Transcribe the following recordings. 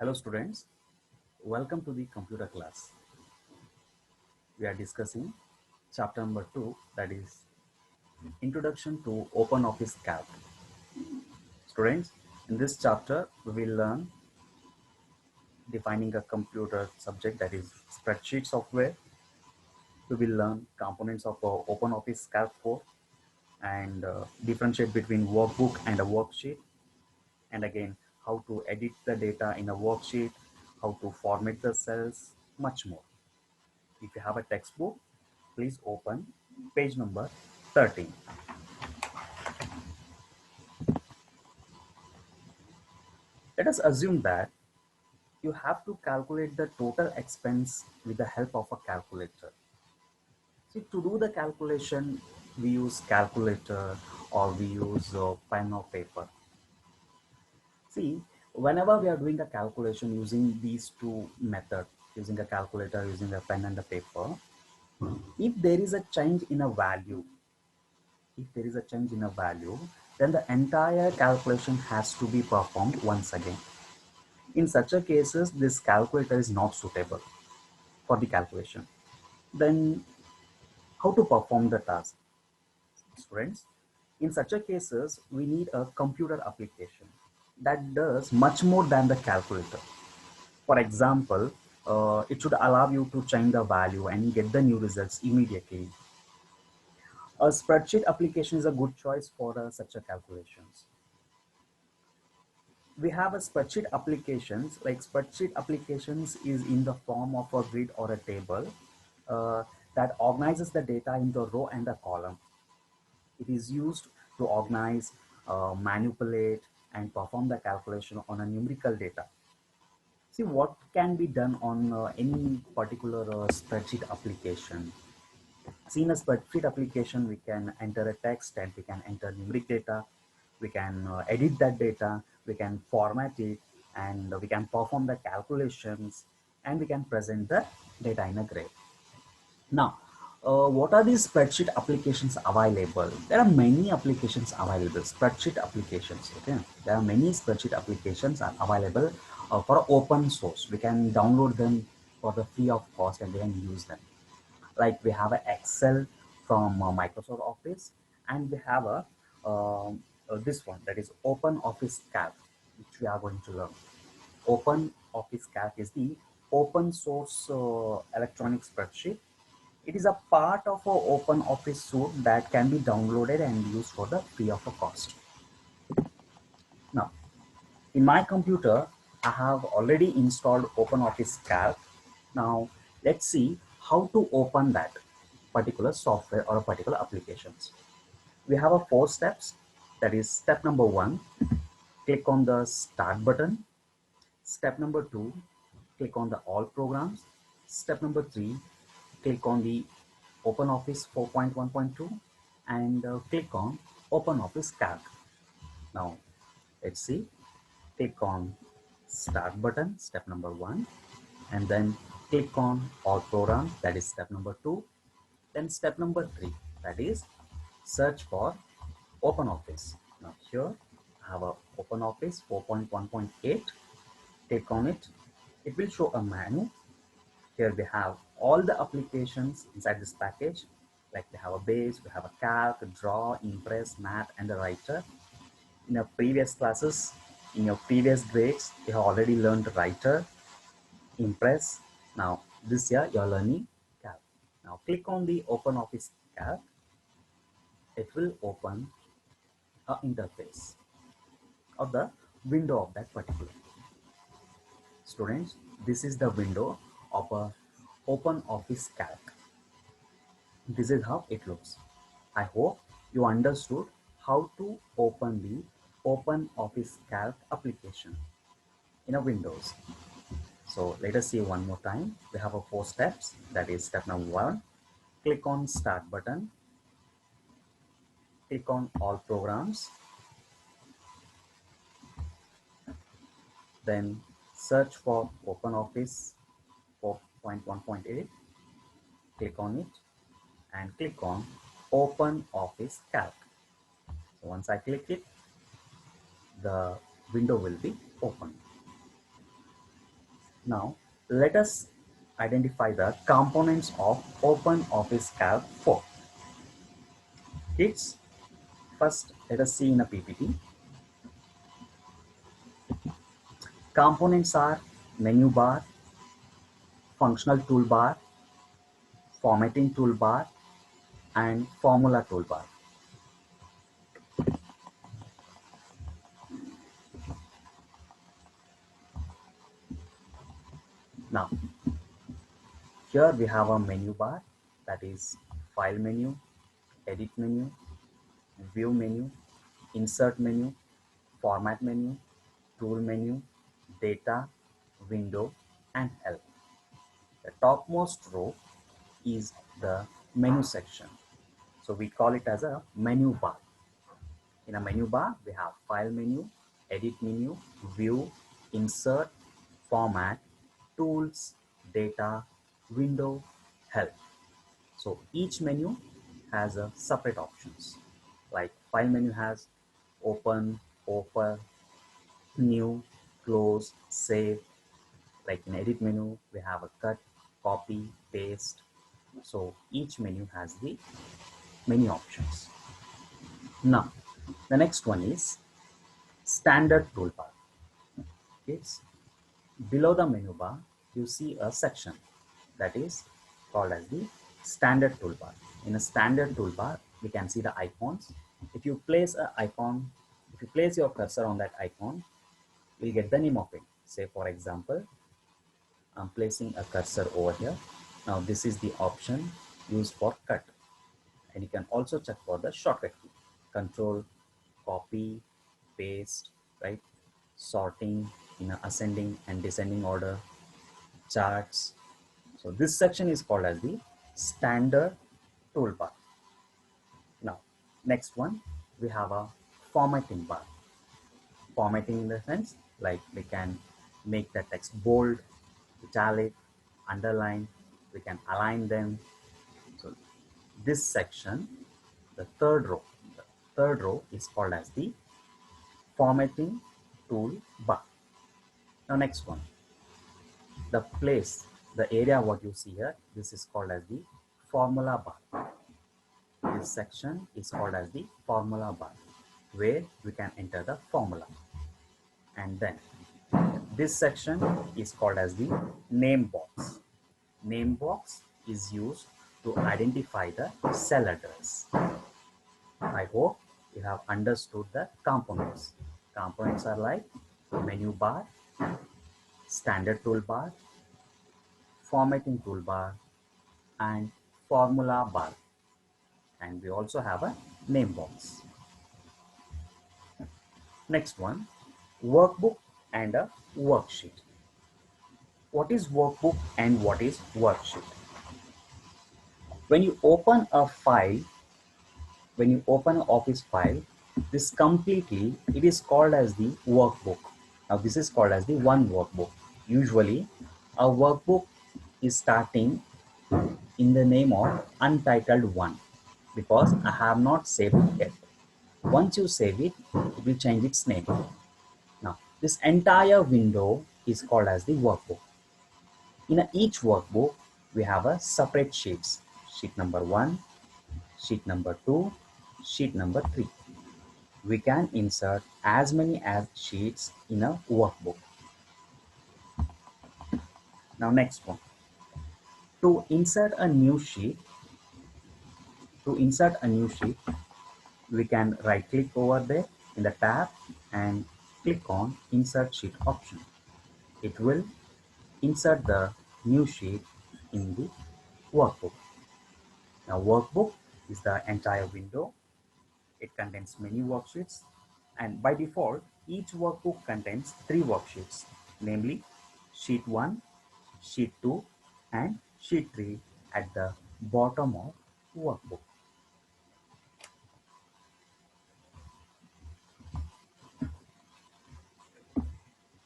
Hello students, welcome to the computer class. We are discussing chapter number 2, that is Introduction to OpenOffice Calc. Students, in this chapter we will learn defining a computer subject, that is spreadsheet software. We will learn components of OpenOffice Calc 4 and differentiate between workbook and a worksheet, and again how to edit the data in a worksheet, how to format the cells, much more. If you have a textbook, please open page number 13. Let us assume that you have to calculate the total expense with the help of a calculator. See, to do the calculation, we use calculator or we use pen or paper. See, whenever we are doing a calculation using these two methods, using a calculator, using a pen and a paper, if there is a change in a value, then the entire calculation has to be performed once again. In such a cases, this calculator is not suitable for the calculation. Then how to perform the task? Students, in such a cases, we need a computer application that does much more than the calculator. For example, it should allow you to change the value and get the new results immediately. A spreadsheet application is a good choice for such a calculations. We have a spreadsheet applications, like spreadsheet applications is in the form of a grid or a table uh, that organizes the data into a row and a column. It is used to organize, manipulate and perform the calculation on a numerical data. See what can be done on any particular spreadsheet application. See, in a spreadsheet application, we can enter a text and we can enter numeric data. We can edit that data. We can format it, and we can perform the calculations, and we can present the data in a graph. Now, what are these spreadsheet applications available? There are many applications available, spreadsheet applications. Okay, there are many spreadsheet applications are available for open source. We can download them for the free of cost and we can use them. Like we have an Excel from Microsoft Office, and we have a this one, that is Open Office Calc, which we are going to learn. Open Office Calc is the open source electronic spreadsheet. It is a part of an open office suite that can be downloaded and used for the free of a cost. Now, in my computer, I have already installed OpenOffice Calc. Now, let's see how to open that particular software or a particular applications. We have a 4 steps. That is step number 1, click on the start button. Step number 2, click on the all programs. Step number 3, click on the OpenOffice 4.1.2 and click on OpenOffice Calc. Now, let's see. Click on start button, step number 1, and then click on all programs, that is step number 2. Then step number 3, that is search for OpenOffice. Now here I have a OpenOffice 4.1.8. Click on it. It will show a menu. Here we have all the applications inside this package. Like we have a base, we have a calc, draw, impress, math, and the writer. In your previous classes, in your previous grades, you have already learned writer, impress. Now this year you are learning calc. Now click on the OpenOffice Calc. It will open a interface of the window of that particular. Students, this is the window of a OpenOffice Calc. This is how it looks. I hope you understood how to open the OpenOffice Calc application in a Windows. So let us see one more time. We have a 4 steps. That is step number 1. Click on start button. Click on all programs. Then search for OpenOffice 4.1.8. Click on it and click on OpenOffice Calc. So once I click it, the window will be open. Now, let us identify the components of OpenOffice Calc 4. Kids, first let us see in a PPT. Components are menu bar, functional toolbar, formatting toolbar, and formula toolbar. Now, here we have a menu bar, that is file menu, edit menu, view menu, insert menu, format menu, tool menu, data, window, and help. The topmost row is the menu section. So we call it as a menu bar. In a menu bar, we have file menu, edit menu, view, insert, format, tools, data, window, help. So each menu has a separate options. Like file menu has open, new, close, save. Like in edit menu, we have a cut, copy, paste. So each menu has the many options. Now, the next one is standard toolbar. It's below the menu bar, you see a section that is called as the standard toolbar. In a standard toolbar, we can see the icons. If you place an icon, if you place your cursor on that icon, you'll get the name of it. Say for example, I'm placing a cursor over here. Now this is the option used for cut. And you can also check for the shortcut key. Control, copy, paste, right? Sorting in ascending and descending order, charts. So this section is called as the standard toolbar. Now, next one, we have a formatting bar. Formatting in the sense, like we can make the text bold, italic, underline, we can align them. So this section, the third row is called as the formatting tool bar. Now next one, the area what you see here, this is called as the formula bar. This section is called as the formula bar, where we can enter the formula. And then this section is called as the name box. Name box is used to identify the cell address. I hope you have understood the components. Components are like menu bar, standard toolbar, formatting toolbar, and formula bar. And we also have a name box. Next one, workbook and a worksheet. What is workbook and what is worksheet? When you open a file, when you open an Office file, this completely, it is called as the workbook. Now this is called as the one workbook. Usually a workbook is starting in the name of untitled one because I have not saved it yet. Once you save it, it will change its name. Now this entire window is called as the workbook. In each workbook, we have a separate sheets. Sheet number 1, sheet number 2, sheet number 3. We can insert as many as sheets in a workbook. Now next one. To insert a new sheet, we can right click over there in the tab and click on insert sheet option. It will insert the new sheet in the workbook. Now workbook is the entire window. It contains many worksheets, and by default each workbook contains 3 worksheets, namely sheet 1, sheet 2 and sheet 3 at the bottom of workbook.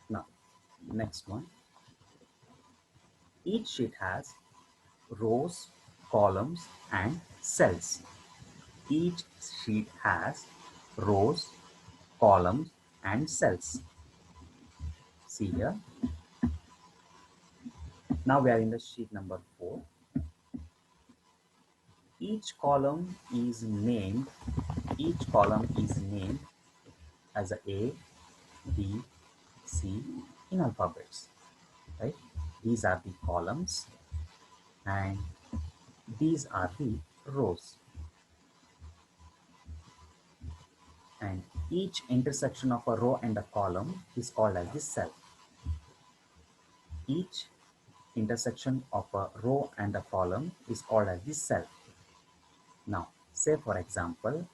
Now next one, each sheet has rows, columns and cells. Each sheet has rows, columns and cells. See here, Now we are in the sheet number 4. Each column is named, each column is named as A, B, C in alphabets, right? These are the columns and these are the rows, and each intersection of a row and a column is called as the cell. Each intersection of a row and a column is called as the cell. Now, say for example,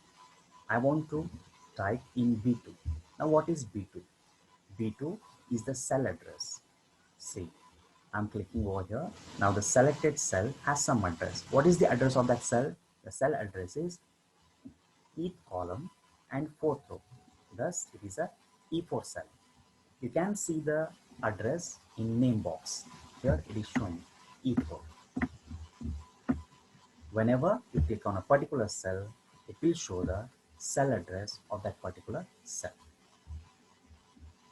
I want to type in B2. Now, what is B2? B2 is the cell address. See, I'm clicking over here. Now, the selected cell has some address. What is the address of that cell? The cell address is each column and fourth row. Thus, it is a E4 cell. You can see the address in name box. Here it is showing E4. Whenever you click on a particular cell, it will show the cell address of that particular cell.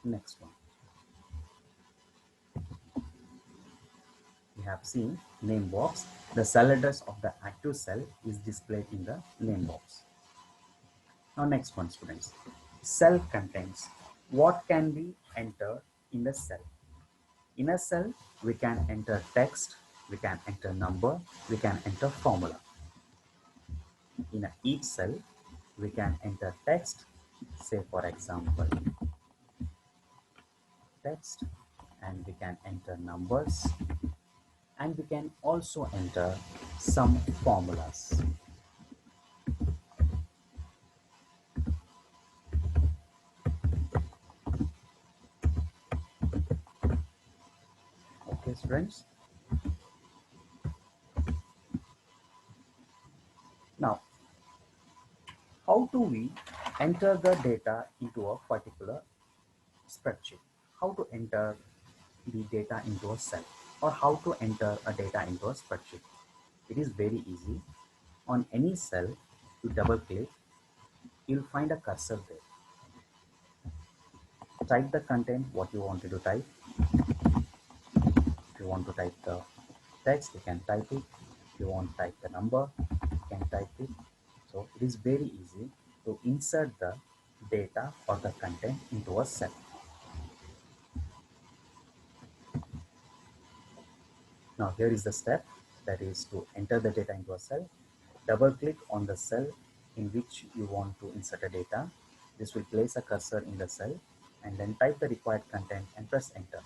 Next one. We have seen name box. The cell address of the active cell is displayed in the name box. Now next one, students. Cell contents. What can be entered in the cell? In a cell, we can enter text, we can enter number, we can enter formula. In each cell, we can enter text, say for example, text, and we can enter numbers, and we can also enter some formulas. Okay, students. Now, how do we enter the data into a particular spreadsheet? How to enter the data into a cell, or how to enter a data into a spreadsheet? It is very easy. On any cell, you double click, you'll find a cursor there. Type the content, what you wanted to type. If you want to type the text, you can type it. If you want to type the number, you can type it. So it is very easy to insert the data or the content into a cell. Now here is the step, that is to enter the data into a cell. Double click on the cell in which you want to insert a data. This will place a cursor in the cell, and then type the required content and press enter.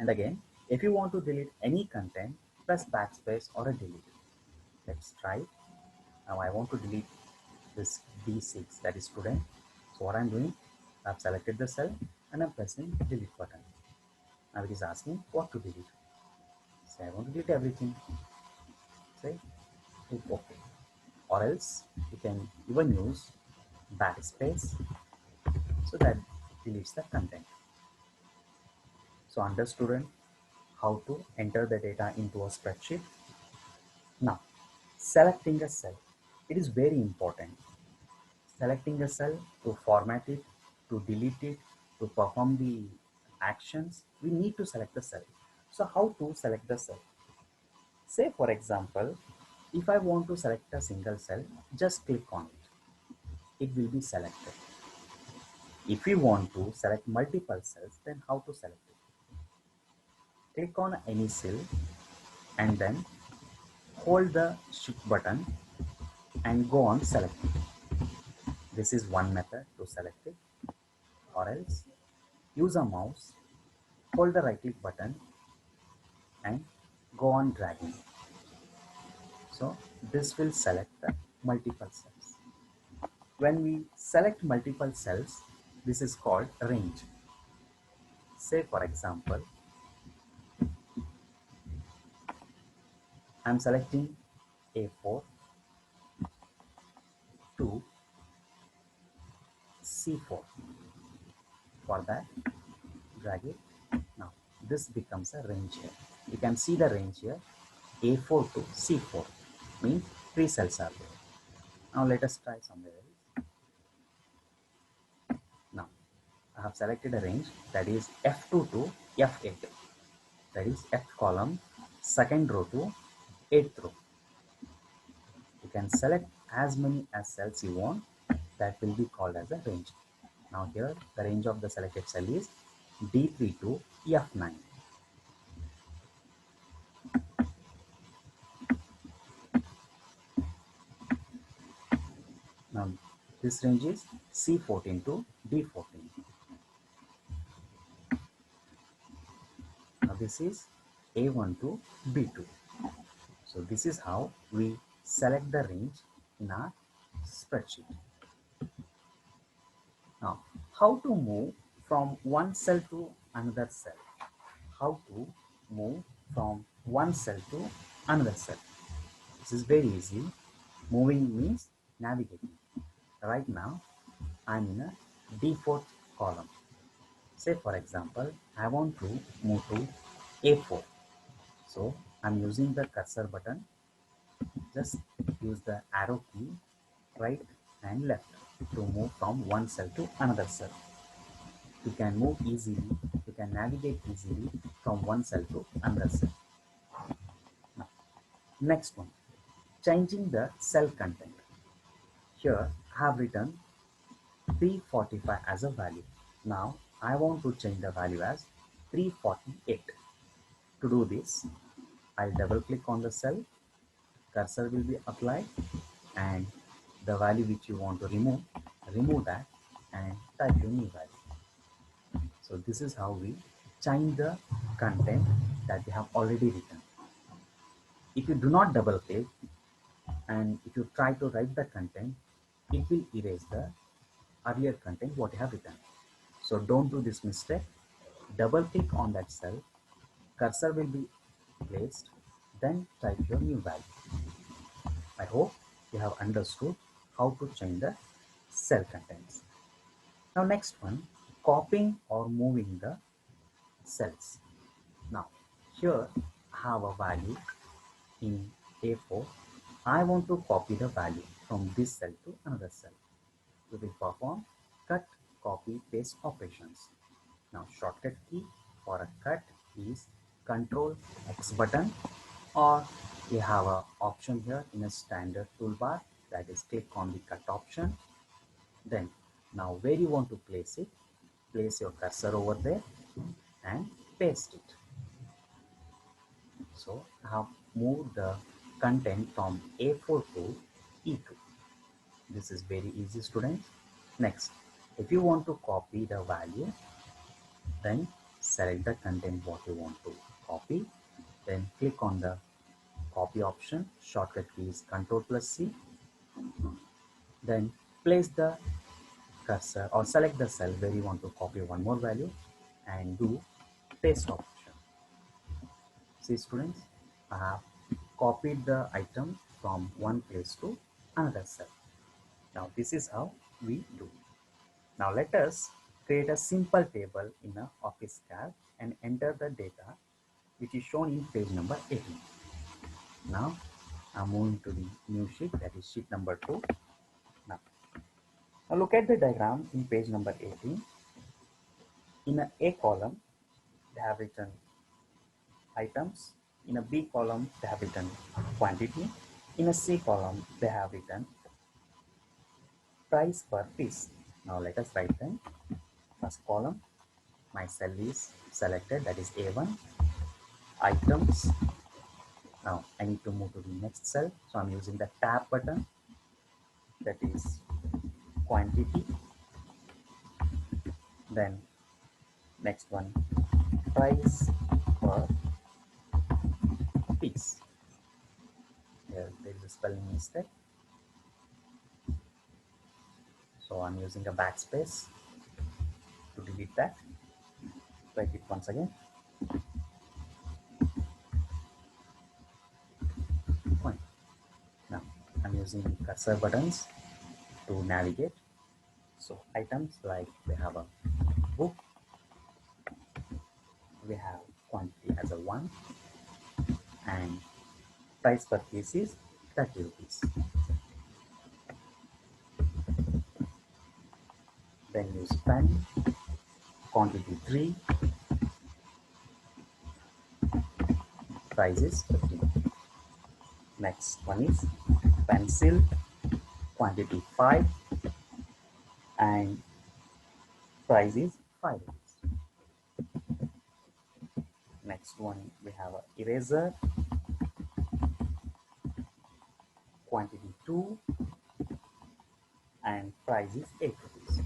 And again, if you want to delete any content, press backspace or a delete. Let's try. Now I want to delete this B6, that is student. So what I'm doing, I've selected the cell and I'm pressing delete button. Now it is asking what to delete. Say I want to delete everything. Say click OK. Or else you can even use backspace, so that deletes the content. So under student, how to enter the data into a spreadsheet. Now, selecting a cell. It is very important. Selecting a cell to format it, to delete it, to perform the actions, we need to select the cell. So how to select the cell? Say for example, if I want to select a single cell, just click on it. It will be selected. If we want to select multiple cells, then how to select it? Click on any cell and then hold the shift button and go on selecting. This is one method to select it. Or else use a mouse, hold the right click button and go on dragging. So this will select the multiple cells. When we select multiple cells, this is called range. Say for example, I am selecting A4 to C4. For that, drag it. Now this becomes a range here. You can see the range here, A4 to C4, means 3 cells are there. Now let us try somewhere else. Now I have selected a range, that is F2 to F8. that is F column, second row to 8th row. You can select as many as cells you want. That will be called as a range. Now here the range of the selected cell is D3 to F9. Now this range is C14 to D14. Now this is A1 to B2. So this is how we select the range in our spreadsheet. Now, how to move from one cell to another cell? How to move from one cell to another cell? This is very easy. Moving means navigating. Right now, I'm in a D4th column. Say for example, I want to move to A4. So I'm using the cursor button. Just use the arrow key right and left to move from one cell to another cell. You can move easily, you can navigate easily from one cell to another cell. Now, next one, changing the cell content. Here I have written 345 as a value. Now I want to change the value as 348. To do this, I'll double click on the cell, cursor will be applied, and the value which you want to remove that and type your new value. So this is how we change the content that we have already written. If you do not double click and if you try to write the content, it will erase the earlier content what you have written. So don't do this mistake. Double click on that cell, cursor will be placed, then type your new value. I hope you have understood how to change the cell contents. Now next one, copying or moving the cells. Now here I have a value in A4. I want to copy the value from this cell to another cell. We will perform cut, copy, paste operations. Now shortcut key for a cut is Control X button, or we have a option here in a standard toolbar, that is click on the cut option. Then now where you want to place it, place your cursor over there and paste it. So I have moved the content from A4 to E2. This is very easy, students. Next, if you want to copy the value, then select the content what you want to copy. Then click on the copy option. Shortcut key is Ctrl+C. Then place the cursor or select the cell where you want to copy one more value and do paste option. See students, I have copied the item from one place to another cell. Now this is how we do. Now let us create a simple table in a Office calc and enter the data which is shown in page number 18. Now I'm moving to the new sheet, that is sheet number 2. Now look at the diagram in page number 18. In a column they have written items, in a B column they have written quantity, in a C column they have written price per piece. Now let us write them. First column, my cell is selected, that is A1, items. Now I need to move to the next cell, so I'm using the tab button, that is quantity. Then next one, price per piece. Here there is a spelling mistake, so I'm using a backspace to delete that. Write it once again. Fine. Now I'm using cursor buttons to navigate. So items, like we have a book, we have quantity as a 1, and price per piece is 30 rupees. Then use pen, quantity 3, price is 15. Next one is pencil, quantity 5 and price is 5 rupees. Next one we have a eraser, quantity 2 and price is 8 rupees.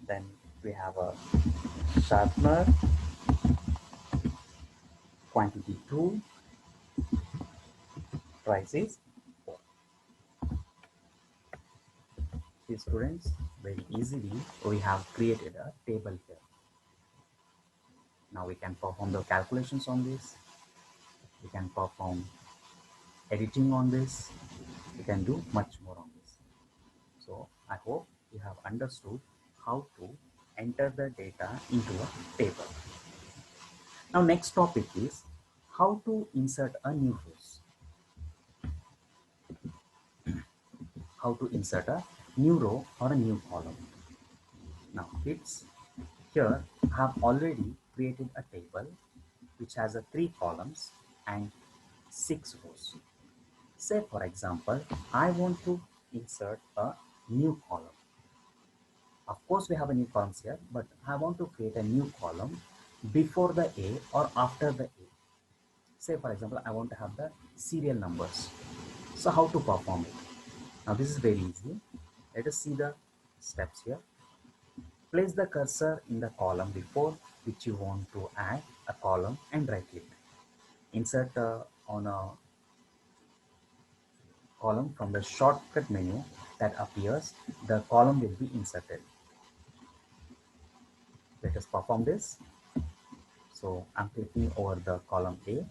Then we have a sharpener, quantity 2, price is 4. See students, very easily we have created a table here. Now we can perform the calculations on this. We can perform editing on this. We can do much more on this. So I hope you have understood how to enter the data into a table. Now next topic is how to insert a new rows. How to insert a new row or a new column. Now kids, here I have already created a table which has a 3 columns and 6 rows. Say for example, I want to insert a new column. Of course we have a new columns here, but I want to create a new column before the A or after the A. Say for example, I want to have the serial numbers. So how to perform it? Now this is very easy. Let us see the steps here. Place the cursor in the column before which you want to add a column and right click. Insert on a column from the shortcut menu that appears, the column will be inserted. Let us perform this. So I'm clicking over the column A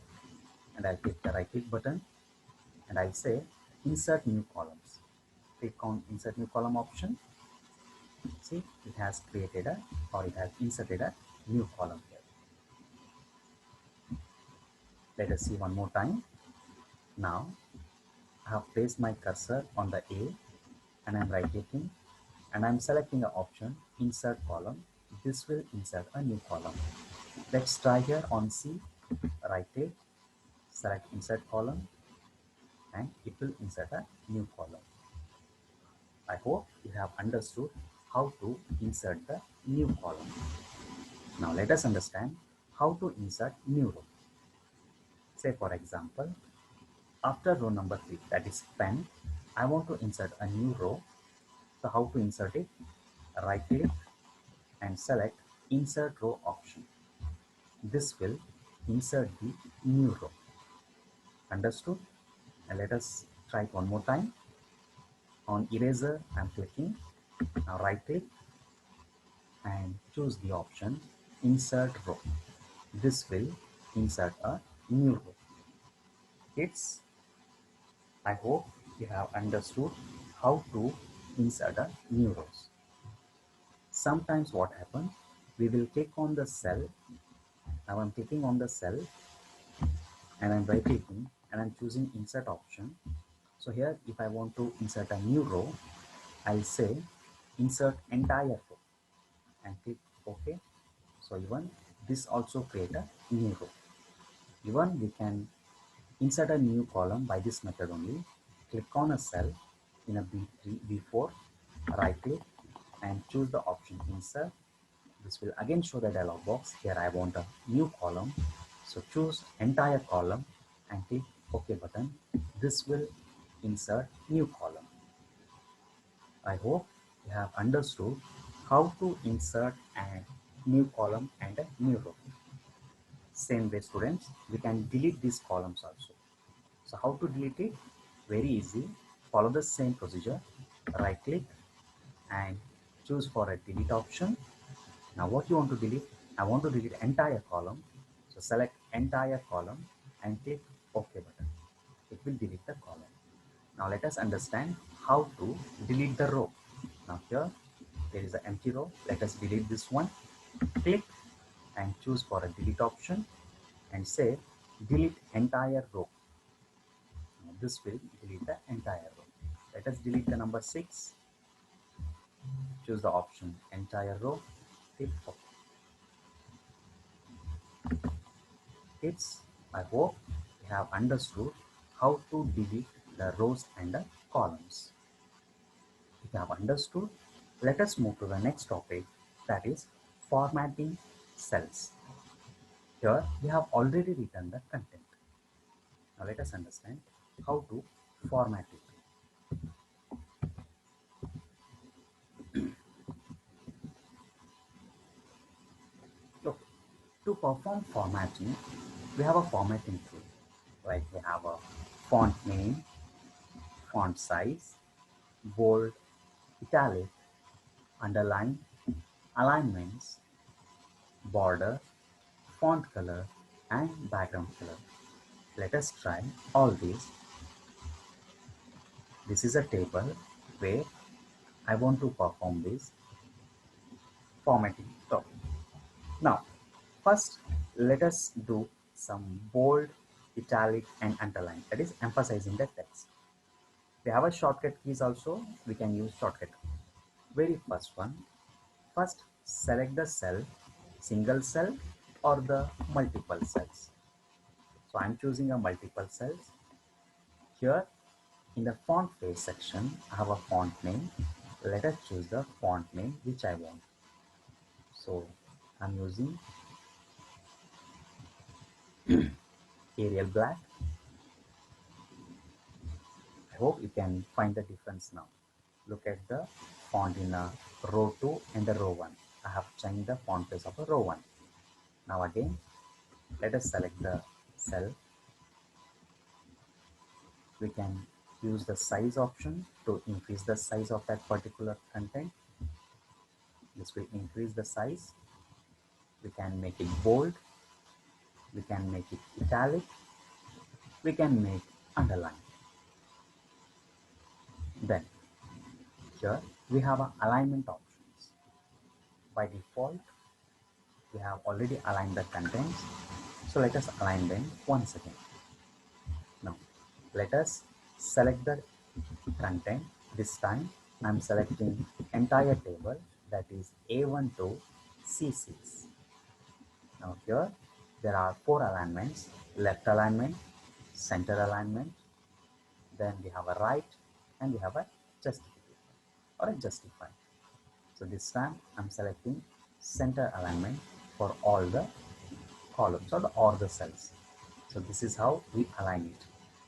and I'll click the right click button and I'll say insert new columns. Click on insert new column option. See, it has created a or it has inserted a new column here. Let us see one more time. Now I have placed my cursor on the A and I'm right clicking and I'm selecting the option insert column. This will insert a new column. Let's try here on C. Right click, select insert column and it will insert a new column. I hope you have understood how to insert the new column. Now let us understand how to insert new row. Say for example, after row number 3, that is pen, I want to insert a new row. So how to insert it? Right click and select insert row option. This will insert the new row. Understood? And let us try it one more time. On eraser, I'm clicking. Now right click and choose the option insert row. This will insert a new row. Kids, I hope you have understood how to insert a new rows. Sometimes what happens, we will click on the cell. Now I'm clicking on the cell and I'm right clicking and I'm choosing insert option. So here if I want to insert a new row, I'll say insert entire row and click OK. So even this also create a new row. Even we can insert a new column by this method only. Click on a cell in a B3, B4, right click and choose the option insert. This will again show the dialog box. Here I want a new column. So choose entire column and click OK button. This will insert new column. I hope you have understood how to insert a new column and a new row. Same way students, we can delete these columns also. So how to delete it? Very easy. Follow the same procedure. Right click and choose for a delete option. Now what you want to delete? I want to delete entire column. So select entire column and click OK button. It will delete the column. Now let us understand how to delete the row. Now here there is an empty row. Let us delete this one. Click and choose for a delete option and say delete entire row. Now this will delete the entire row. Let us delete the number 6. Choose the option entire row. Click OK. kids, I hope you have understood how to delete the rows and the columns. If you have understood, let us move to the next topic, that is formatting cells. Here we have already written the content. Now let us understand how to format it. Look, to perform formatting, we have a formatting tool. Like we have a font name, font size, bold, italic, underline, alignments, border, font color, and background color. Let us try all these. This is a table where I want to perform this formatting. So now, first let us do some bold, italic, and underline. That is emphasizing the text. We have a shortcut keys also. We can use shortcut. Very first one. First, select the cell, single cell or the multiple cells. So I'm choosing a multiple cells. Here in the font face section, I have a font name. Let us choose the font name which I want. So I'm using Arial Black. I hope you can find the difference now. Look at the font in row 2 and the row 1. I have changed the font face of a row 1. Now again, let us select the cell. We can use the size option to increase the size of that particular content. This will increase the size. We can make it bold. We can make it italic. We can make underline. Then here we have alignment options. By default, we have already aligned the contents. So let us align them once again. Now let us select the content. This time I am selecting entire table, that is A1 to C6. Now here there are 4 alignments: left alignment, center alignment, then we have a right, and we have a justification or a justify. So this time I'm selecting center alignment for all the columns or the cells. So this is how we align it.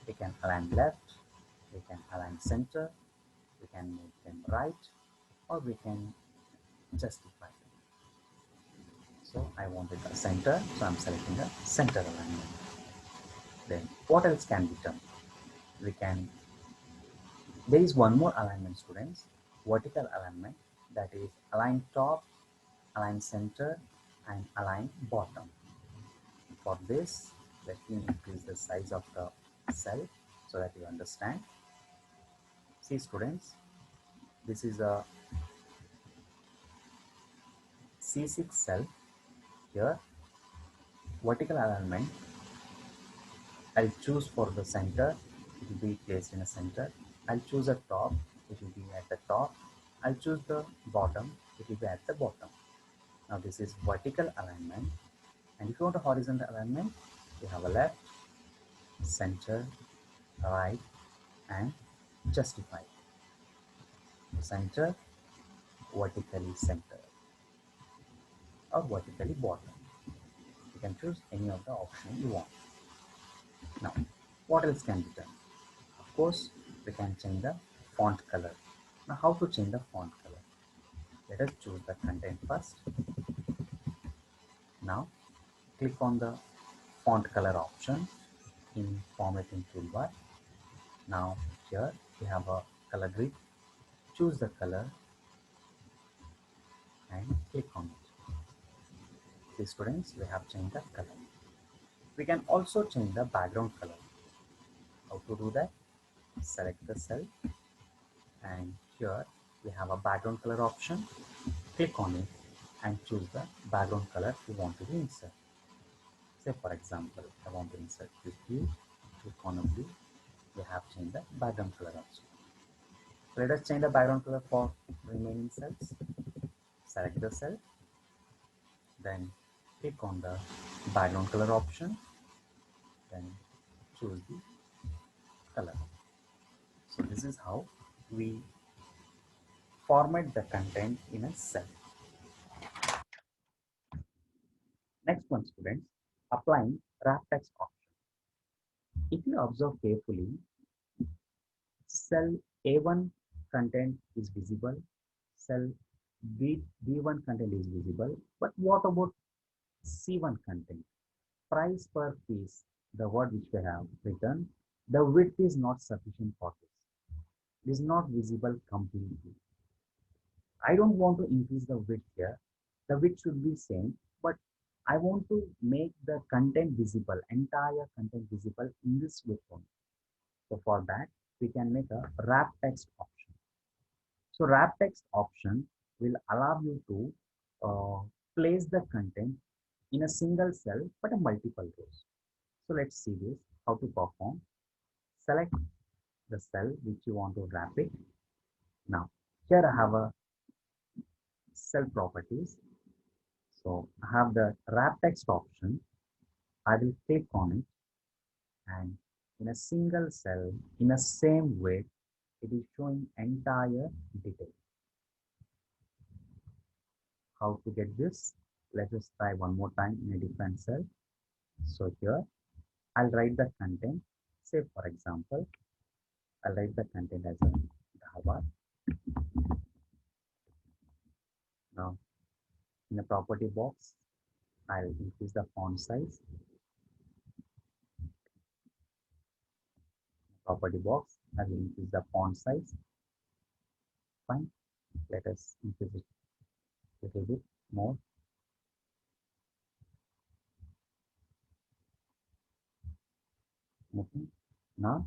We can align left, we can align center, we can make them right, or we can justify them. So I wanted a center, so I'm selecting the center alignment. Then what else can be done? We can, there is one more alignment, students, vertical alignment, that is align top, align center, and align bottom. For this, let me increase the size of the cell so that you understand. See students, this is a C6 cell. Here vertical alignment, I'll choose for the center, it will be placed in a center. I'll choose a top, it will be at the top. I'll choose the bottom, it will be at the bottom. Now this is vertical alignment. And if you want a horizontal alignment, you have a left, center, right, and justify. Center, vertically center, or vertically bottom. You can choose any of the option you want. Now, what else can be done? Of course, we can change the font color. Now, how to change the font color? Let us choose the content first. Now, click on the font color option in formatting toolbar. Now, here we have a color grid. Choose the color and click on it. See students, we have changed the color. We can also change the background color. How to do that? Select the cell, and here we have a background color option. Click on it and choose the background color you want to insert. Say for example, I want to insert this blue. Click on a blue. We have changed the background color also. Let us change the background color for remaining cells. Select the cell, then click on the background color option. then choose the color. So this is how we format the content in a cell. Next one, students, applying wrap text option. If you observe carefully, cell A1 content is visible, cell B1 content is visible, but what about C1 content? Price per piece, the word which we have written, the width is not sufficient for this. It is not visible completely. I don't want to increase the width here. The width should be same, but I want to make the content visible, entire content visible in this width only. So for that, we can make a wrap text option. So wrap text option will allow you to place the content in a single cell but a multiple rows. So let's see this, how to perform. Select the cell which you want to wrap it. Now, here I have a cell properties. So I have the wrap text option. I will click on it and in a single cell, in a same way, it is showing entire detail. How to get this? Let us try one more time in a different cell. So here, I'll write the content. Say for example, I'll write the content as a Dhaba. Now, in the property box, I'll increase the font size. Property box, I will increase the font size. Fine. Let us increase it a little bit more. Okay. Now,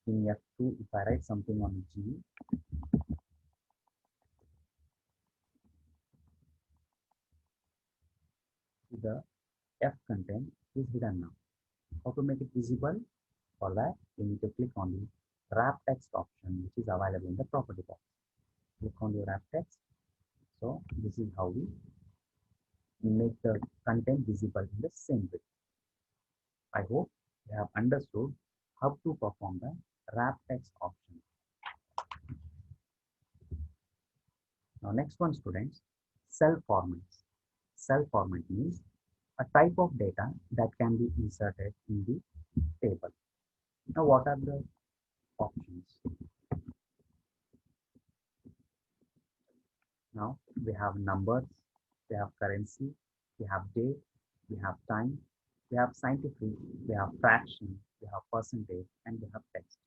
in F2, if I write something on G, the F content is hidden now. How to make it visible? For that, you need to click on the wrap text option, which is available in the property box. Click on the wrap text. So this is how we make the content visible in the same way. I hope you have understood how to perform the wrap text option. Now next one, students, cell formats. Cell format means a type of data that can be inserted in the table. Now what are the options? Now we have numbers, we have currency, we have date, we have time, we have scientific, we have fraction, we have percentage, and we have text.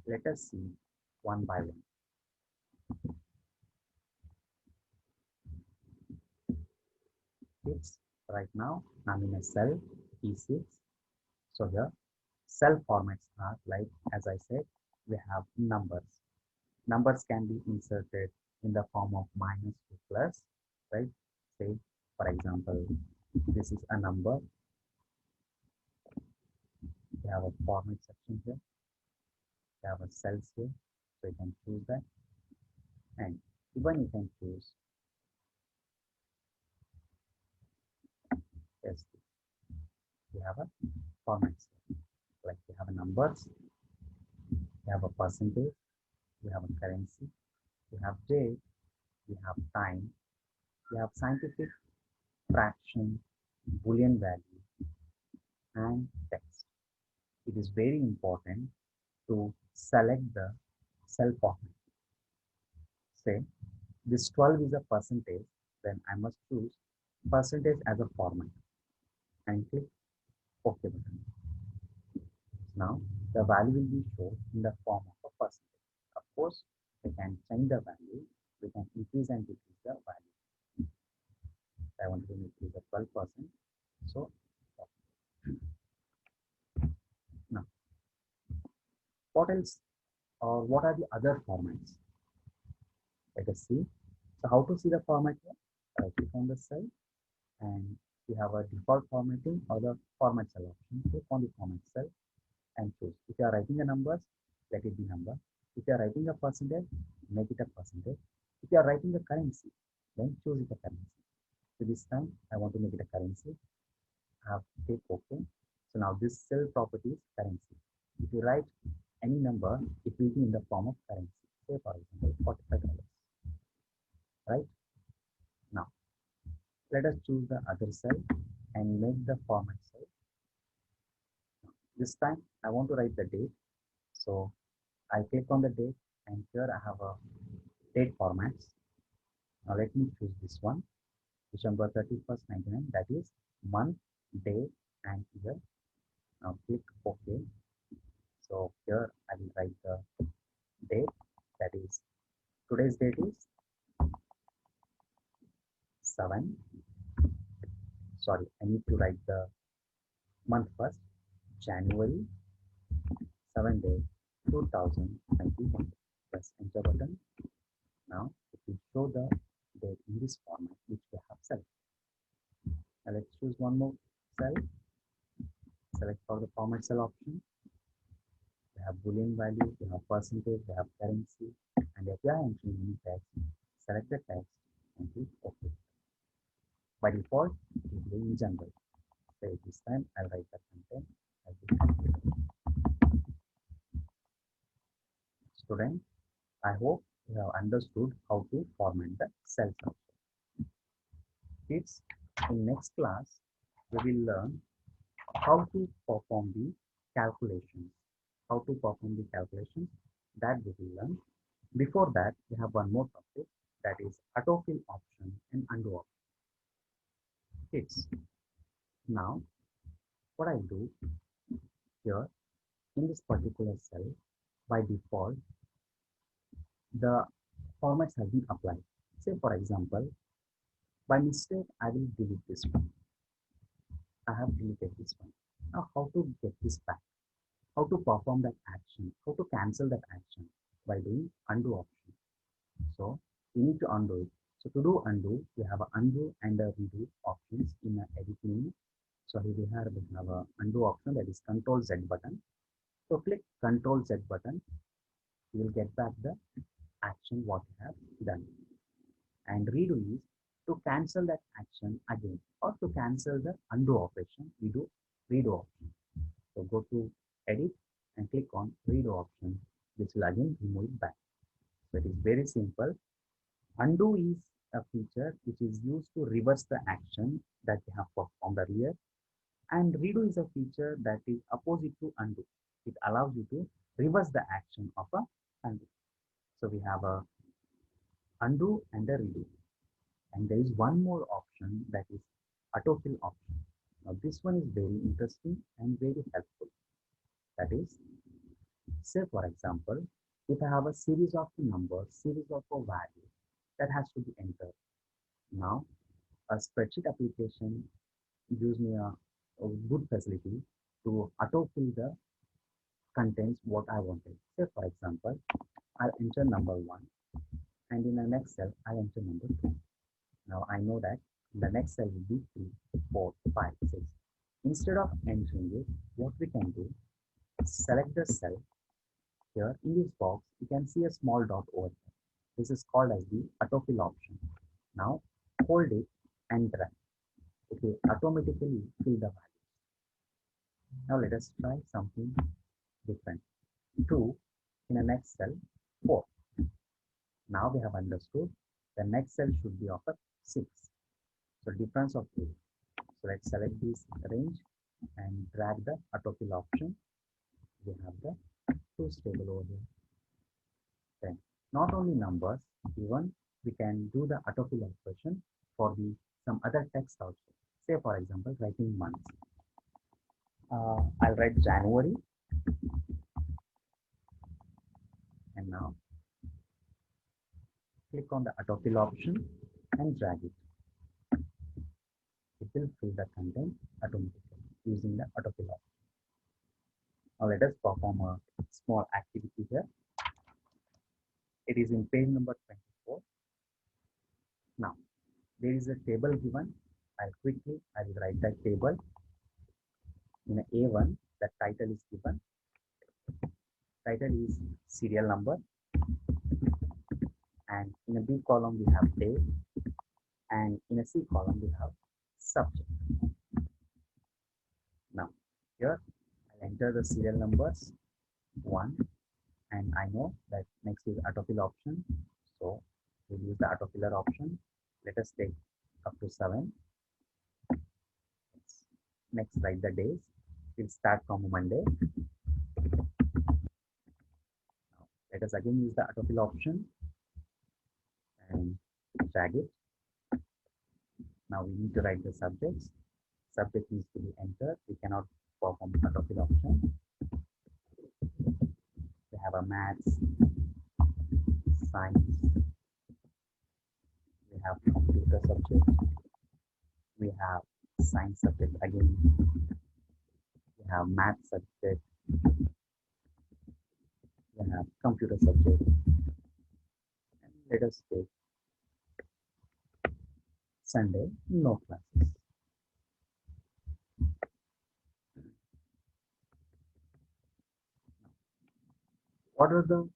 Let us see one by one. It's right now I'm in a cell E6. So here cell formats are like, as I said, we have numbers. Numbers can be inserted in the form of minus to plus, right? Say, for example, this is a number. We have a format section here. We have a cells here, so you can choose that. And even you can choose, yes, we have a format here. Like we have a numbers, we have a percentage, we have a currency, we have date, we have time, we have scientific, fraction, Boolean value, and text. It is very important to select the cell format. Say this 12 is a percentage, then I must choose percentage as a format and click OK button. Now the value will be shown in the form of a percentage. Of course, we can change the value, we can increase and decrease the value. I want to increase the 12%. So now what else, or what are the other formats? Let us see. So how to see the format here? Click on the cell and we have a default formatting or the format cell option. Click on the format cell and choose. If you are writing a numbers, let it be number. If you are writing a percentage, make it a percentage. If you are writing a currency, then choose it a currency. So this time I want to make it a currency. have click OK. So now this cell property is currency. If you write any number, it will be in the form of currency. Say for example, $45. Right? Now, let us choose the other cell and make the format cell. This time, I want to write the date. So I click on the date and here I have a date formats. Now let me choose this one, December 31st, 99. That is month, day and year. Now click OK. So here I will write the date. That is today's date is 7. Sorry, I need to write the month first. January 7 day 2021. Press enter button. Now it will show the date in this format which we have selected. Now let's choose one more cell. Select for the format cell option. We have boolean value, we have percentage, we have currency, and if you are entering any text, select the text and click OK. By default, it will be in general. So this time I'll write the content as the student. I hope you have understood how to format the cells also. Kids, in next class, we will learn how to perform the calculations. How to perform the calculations that we will learn. Before that, we have one more topic, that is autofill option and undo option. Kids, now what I do here in this particular cell, by default, the formats have been applied. Say for example, by mistake, I will delete this one. I have deleted this one. Now, how to get this back? How to perform that action? How to cancel that action? By doing undo option. So we need to undo it. So to do undo, we have a undo and a redo options in the edit menu. So here we have a undo option, that is Control Z button. So click Control Z button. You will get back the action what you have done. And redo is to cancel that action again, or to cancel the undo operation, we do redo option. So go to edit and click on redo option. This will again remove it back. So it is very simple. Undo is a feature which is used to reverse the action that we have performed earlier, and redo is a feature that is opposite to undo. It allows you to reverse the action of a undo. So we have a undo and a redo. And there is one more option, that is autofill option. Now this one is very interesting and very helpful. That is, say for example, if I have a series of numbers, series of a value that has to be entered. Now a spreadsheet application gives me a good facility to autofill the contents what I wanted. Say for example, I'll enter number 1 and in the next cell I'll enter number 2. Now I know that the next cell will be 3, 4, 5, 6. Instead of entering it, what we can do, select the cell. Here in this box, you can see a small dot over there. This is called as the autofill option. Now hold it and drag. It will automatically fill the value. Now let us try something different. 2 in the next cell, 4. Now we have understood the next cell should be of a 6. So difference of 2. So let's select this range and drag the autofill option. We have the 2 stable over here. Then not only numbers, even we can do the autofill operation for the some other text also. Say for example, writing months. I'll write January, and now click on the autofill option and drag it. It will fill the content automatically using the autofill option. Now let us perform a small activity here. It is in page number 24. Now there is a table given. I will write that table. In A1, the title is given. Title is serial number, and in a B column we have day, and in a C column we have subject. enter the serial numbers 1, and I know that next is autofill option, so we'll use the autofiller option. Let us take up to 7. Next, write the days. We'll start from Monday. Now, let us again use the autofill option and drag it. Now we need to write the subjects. Subject needs to be entered. We cannot perform autofill option. We have a maths, science, we have computer subject, we have science subject again, we have math subject, we have computer subject, and let us take Sunday, no classes. What are the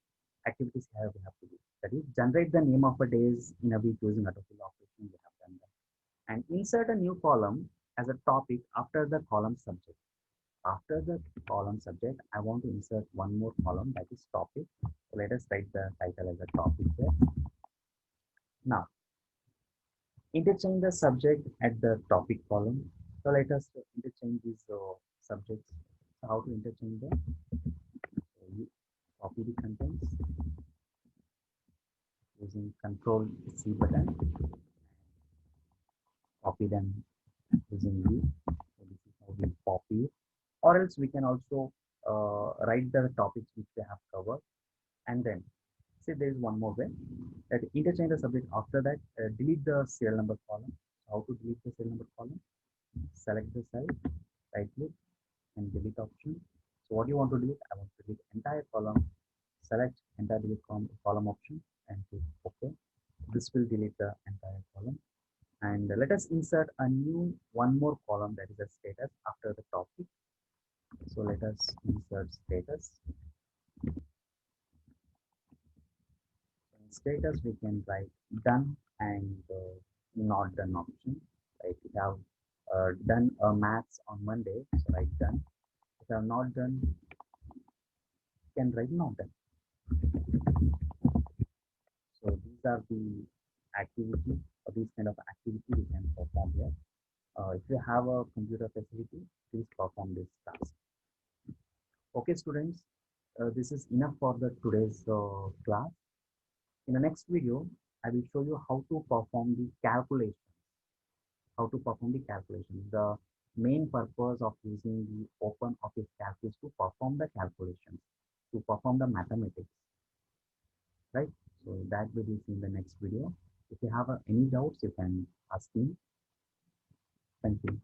activities here we have to do? That is, generate the name of a days in a week using autofill operation. We have done that. And insert a new column as a topic after the column subject. After the column subject, I want to insert one more column, that is topic. So let us write the title as a topic here. Now, interchange the subject at the topic column. So let us interchange these subjects. So how to interchange them? So you copy the contents using Control C button. Copy them using U. So this is how we copy it. Or else we can also write the topics which we have covered, and then say there is one more way, that interchange the subject. After that, delete the serial number column. How to delete the serial number column? Select the cell, right click, and delete option. So what you want to delete? I want to delete entire column. Select entire delete column option and click OK. This will delete the entire column. And let us insert a new one more column, that is a status after the topic. So let us insert status. In status we can write done and not done option. Like we have done a maths on Monday, so write done. If I have not done, you can write not done. So these are the activity, or these kind of activity we can perform here. If you have a computer facility, please perform this task. Okay, students, this is enough for the today's class. In the next video, I will show you how to perform the calculation. How to perform the calculation. The main purpose of using the open office calc is to perform the calculations, to perform the mathematics, right? So that will be in the next video. If you have any doubts, you can ask me. Thank you.